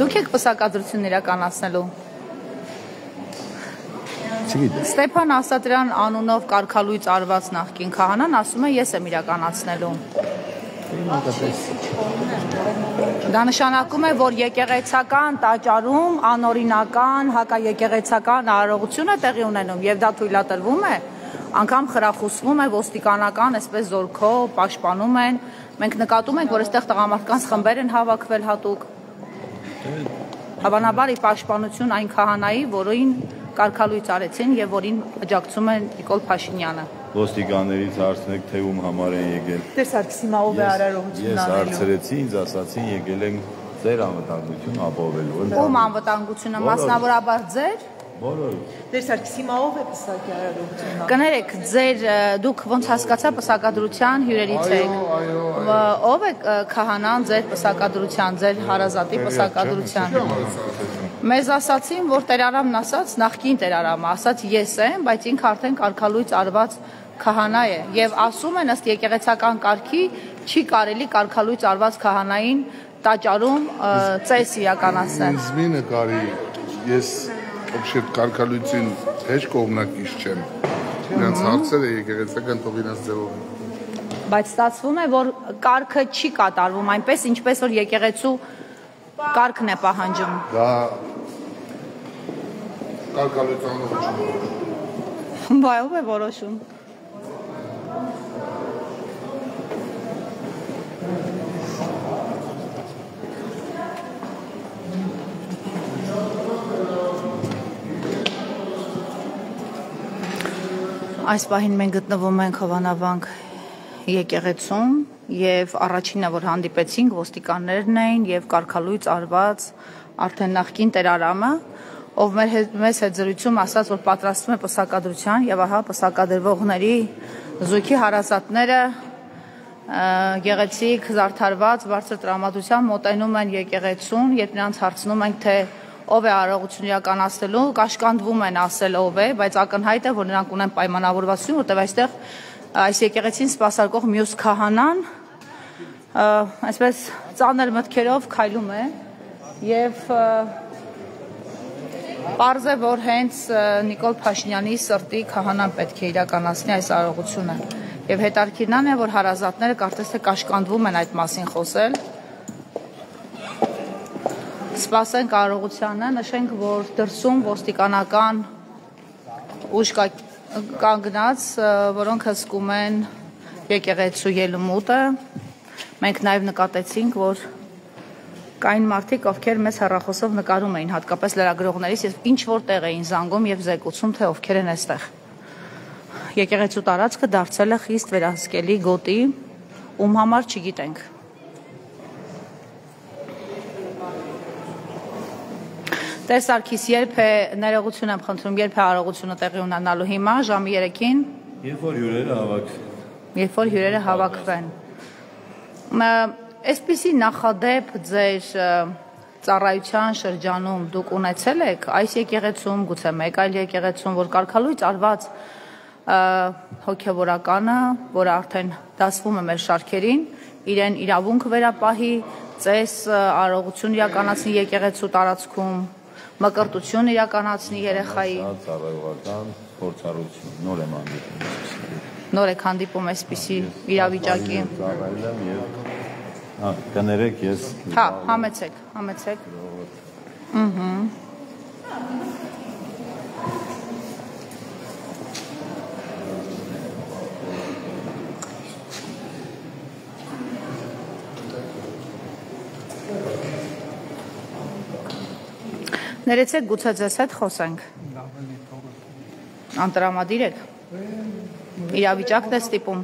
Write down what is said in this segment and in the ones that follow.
Դուք եք պսակադրություն իրականացնելու։ Ստեփան Ասատրյան անունով կարգալույծ արված նախկին քահանան ասում է ես եմ իրականացնելու։ Դա նշանակում է, որ եկեղեցական տաճարում անօրինական հակաեկեղեցական արարողություն է տեղի ունենում եւ դա թույլատրվում է, անգամ խրախուսվում է ոստիկանական, այսպես զորքով պաշտպանում են։ Մենք նկատում ենք, որ այստեղ տղամարդկանց խմբեր են հավաքվել հատուկ։ Հավանաբար ի պաշտպանություն այն քահանայի, որին կարգալույծ արեցին եւ որին աջակցում է Նիկոլ Փաշինյանը։ Ոստիկաններից հարցնեք, թե ում համար են եկել։ Տեր Սարգսիմա ով է արարողություն անելու։ Ես հարցրեցի, ինձ ասացին եկել են ձեր անվտանգություն ապահովելու։ Ում անվտանգությունը, մասնավորաբար ձեր։ Բոլորը։ Տեր Սարգսիմա ով է պսակի արարողություն։ Կներեք, ձեր դուք ոնց հասկացա պսակադրության հյուրերից եք։ Ով է քահանան ձեր պսակադրության, ձեր հարազատի պսակադրության։ Մեզ ասացին, որ Տերարամն ասաց, նախկին Տերարամը ասաց ես եմ, բայց ինքը արդեն կարգալույծ արված քահանա է եւ ասում են ըստ եկեղեցական կարգի չի կարելի կարգալույծ արված քահանային տաճարում ծես իրականացնել։ Ինձ մի նկարի, ես вообще կարգալույցին հեչ կողմնակից չեմ։ Նրանց հարցերը եկեղեցական թող իրենց ձևով։ Բայց ստացվում է, որ կարգը չի կատարվում այնպես, ինչպես որ եկեղեցու կարգն է պահանջում։ Դա կարգալույցանով չեմ։ Բայ ով է որոշում։ Այս պահին մենք գտնվում ենք Հովանավանք եկեղեցում եւ առաջինը որ հանդիպեցինք ոստիկաններն էին եւ կարգալույծ արված արդեն նախկին Տերարամը, ով մեզ հետ զրույցում ասաց, որ պատրաստվում է պսակադրության եւ ահա պսակադրվողների զույգի հարազատները գեղեցիկ զարդարված բարձր տրամադրությամբ մոտենում են եկեղեցուն, երբ նրանց հարցնում ենք, թե ով է արարողություն իրականացնելու, կաշկանդվում են ասել ով է, բայց ակնհայտ է, որ նրանք ունեն պայմանավորվածություն, որտեղ այստեղ այս եկեղեցին սպասարկող մյուս քահանան այսպես ծանր մտքերով քայլում է եւ պարզ է, որ հենց Նիկոլ Փաշինյանի սրտի քահանան պետք է իրականացնի այս արարողությունը եւ հետաքրքիրն այն է, որ հարազատները կարծես թե կաշկանդվում են այդ մասին խոսել։ Սպասենք արարողությանը, նշենք, որ դրսում ոստիկանական ուժ կանգնած, որոնք հսկում են եկեղեցու ելումուտը։ Մենք նաև նկատեցինք, որ կային մարդիկ, ովքեր մեզ հեռախոսով նկարում էին, հատկապես լրագրողներից, եւ ինչ որ տեղ էին զանգում եւ զեկուցում, թե ովքեր են այստեղ։ Եկեղեցու տարածքը դարձել է խիստ վերահսկելի գոտի, ում համար չգիտենք։ Տեր Սարգիս, երբ է ներողություն եմ խնդրում, երբ է արարողությունը տեղի ունենալու հիմա, ժամի 3-ին։ Երբ որ հյուրերը հավաքվեն։ Երբ որ հյուրերը հավաքվեն։ Այսպիսի նախադեպ ձեր ծառայության շրջանում դուք ունեցել եք այս եկեղեցում, գուցե մեկ այլ եկեղեցում, որ կարգալույծ արված հոգևորականը, որը արդեն դասվում է մեր շարքերին, իրեն իրավունք վերապահի, ծես արարողություն իրականացնի եկեղեցու տարածքում, մկրտություն իրականացնի երեխայի։ Ծառայողական փորձառություն, նոր եմ հանդիպում։ Նոր եք հանդիպում այսպիսի իրավիճակի։ Կներեք ես։ Հա, համեցեք։ Ներեցեք, գուցե ձեզ հետ խոսենք։ Անտրամադիր եք։ Իրավիճակն է ստիպում։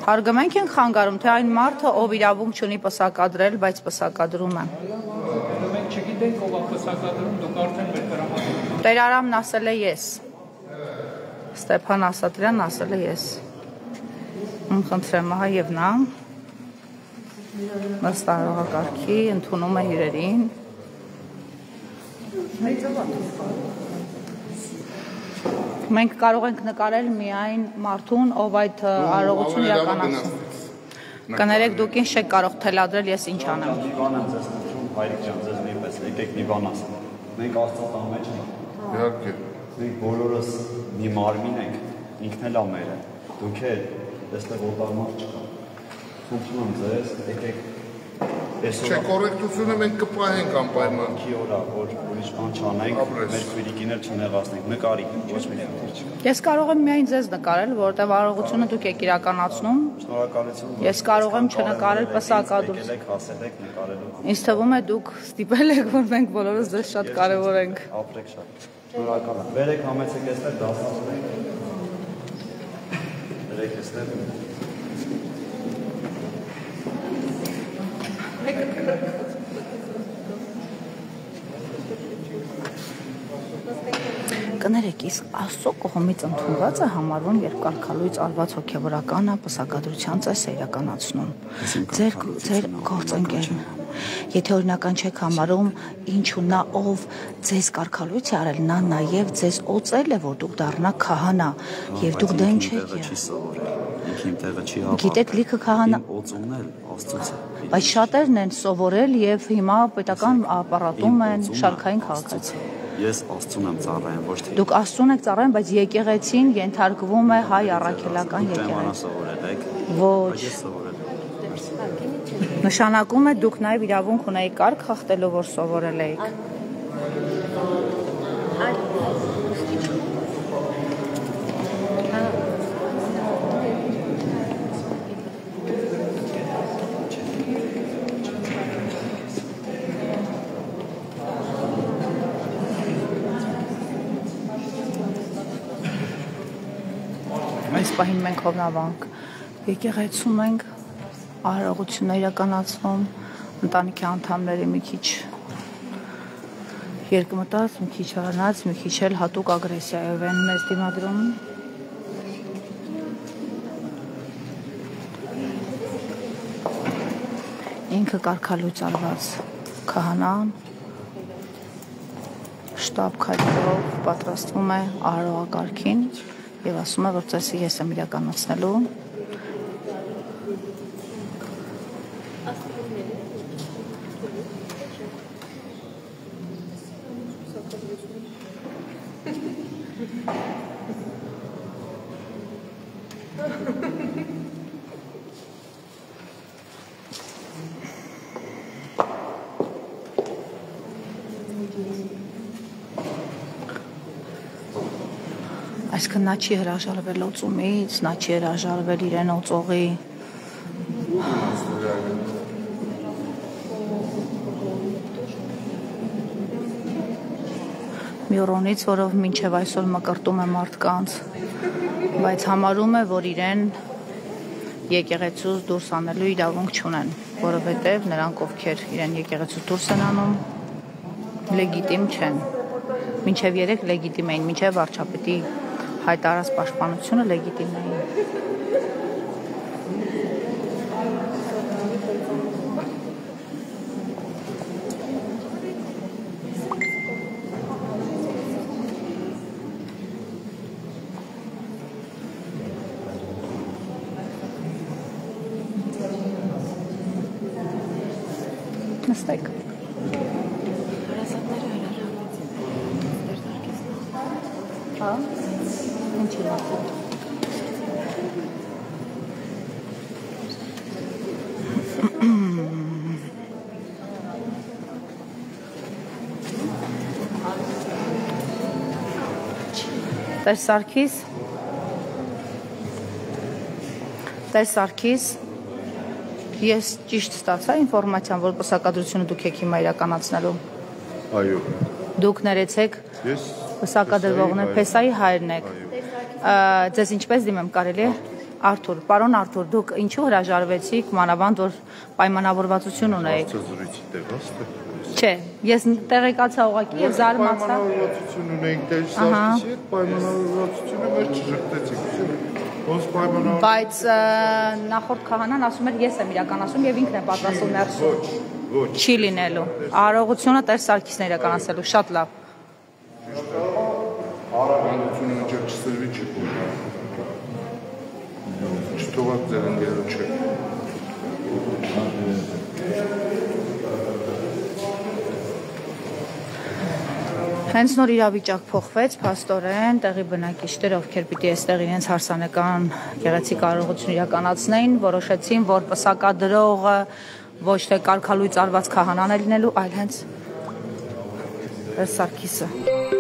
Հարգանք ենք խանգարում, թե այն մարդը, ով իրավունք չունի պսակադրել, բայց պսակադրում է։ Մենք չգիտենք ով է պսակադրում, դուք արդեն մեր տրամադրում։ Տերարամն ասել է ես։ Ստեփան Ասատրյանն ասել է ես։ Խնդրեմ, ահա եւ նա նստարողակարգի ընդունում է հյուրերին։ Մենք կարող ենք նկարել միայն մարդուն, ով այդ արարողություն իրականացնում։ Կներեք դուք ինչ չեք կարող թելադրել, ես ինչ անեմ։ Նիվան եմ ձեզ խնդրում, հայրիկ ջան, ձեզ նույնպես եկեք Նիվան ասեմ։ Մենք Աստծո տան մեջ ենք։ Իհարկե։ Մենք բոլորս մի մարմին ենք, ինքն էլ է մերը։ Դուք էլ այստեղ օտարմար չկա։ Խնդրում եմ ձեզ, եկեք Չէ, կոռեկտությունը մենք կպահենք անպայման։ Քի օրա, որ ուրիշ բան չանենք, մեր քույրիկին էլ չնեղացնենք։ Նկարի, ոչ մի խնդիր չկա։ Ես կարող եմ միայն ձեզ նկարել, որովհետև արարողությունը դուք եք իրականացնում։ Շնորհակալություն։ Ես կարող եմ չնկարել պսակադուր։ Եկեք հասել եք նկարելու։ Ինձ թվում է դուք ստիպել եք, որ մենք բոլորս ձեզ շատ կարևոր ենք։ Ապրեք շատ։ Շնորհակալ եմ։ Վերեք համեցեք այստեղ դասավորենք։ Վերեք այստեղ։ Կներեք, իսկ Աստծո կողմից ընդունված է համարվում, երբ կարգալույց արված հոգևորականը պսակադրության ծես է իրականացնում։ Ձեր գործընկերն, եթե օրինական չեք համարում, ինչու նա ով ձեզ կարգալույց է արել, նա նաև ձեզ օծել է, որ դուք դառնաք քահանա, եւ դուք դեմ չեք եղել։ Ինքիմ տեղը չի հավաք։ Գիտեք, լիքը քահանա օծումն էլ Աստծոց է։ Բայց շատերն են սովորել եւ հիմա պետական ապարատում են շարքային քաղաքացի։ Ես Աստծուն եմ ծառայում, ոչ թե Դուք Աստծուն եք ծառայում, բայց եկեղեցին ենթարկվում է հայ առաքելական եկեղեցի։ սովորել եք։ Ոչ։ Ես սովորել եմ։ Նշանակում է դուք նաև իրավունք ունեիք կարգ խախտելու, որ սովորել էիք։ Այս պահին մենք հովնավանք եկեղեցում ենք արարողություն իրականացնում ընտանիքի անդամների մի քիչ երկմտած, մի քիչ առանց, մի քիչ էլ հատուկ ագրեսիայով են մեզ դիմադրում։ Ինքը կարգալույց արված քահանան շտաբ քայլերով պատրաստվում է արարողակարգին եւ ասում է, որ ծեսը ես եմ իրականացնելու։ Այսինքն նա չի հրաժարվել օծումից, նա չի հրաժարվել իրեն օծողի մյուրոնից, որով մինչև այսօր մկրտում է մարդկանց, բայց համարում է, որ իրեն եկեղեցուց դուրս անելու իրավունք չունեն, որովհետև նրանք, ովքեր իրեն եկեղեցուց դուրս են անում, լեգիտիմ չեն, մինչև 3 լեգիտիմ էին, մինչև վարչապետի հայտարարած պաշտպանությունը լեգիտիմ էին։ Նստեք։ Հա։ Ինչի՞ լավ։ Տեր Սարգիս, ես ճիշտ ստացա ինֆորմացիան, որ պսակադրությունը դուք եք հիմա իրականացնելու։ Այո։ Դուք ներեցեք Ես պսակադրվողներ, Փեսայի հայրն եք։ Ձեզ ինչպես դիմեմ կարելի է։ Արթուր, պարոն Արթուր, դուք ինչու հրաժարվեցիք, մանավանդ որ պայմանավորվածություն ունեիք։ ծրույցի տեղաստ է։ Չէ, ես տեղեկացա ուղղակի եւ զարմացա։ Պայմանավորվածություն ունենք Տեր Սարգիսի հետ, պայմանավորվածությունը մեր չժխտեցիք։ Ոնց պայմանավոր։ Բայց նախորդ քահանան ասում էր ես եմ իրականացում եւ ինքն է պատրաստում ներսում։ Ոչ։ Չի լինելու։ Արարողությունը Տեր Սարգիսն է իրականացնելու, շատ լավ։ Արարողությունը մինչև չսրվի չի փոխվում։ Չթողած ձեր ընկերոջ չէ։ Հենց նոր իրավիճակ փոխվեց, փաստորեն տեղի բնակիչները, ովքեր պիտի այստեղ իրենց հարսանեկան գեղեցիկ արարողություն իրականացնեին, որոշեցին, որ պսակադրողը ոչ թե կարգալույծ արված քահանան է լինելու, այլ հենց Սարգիսը։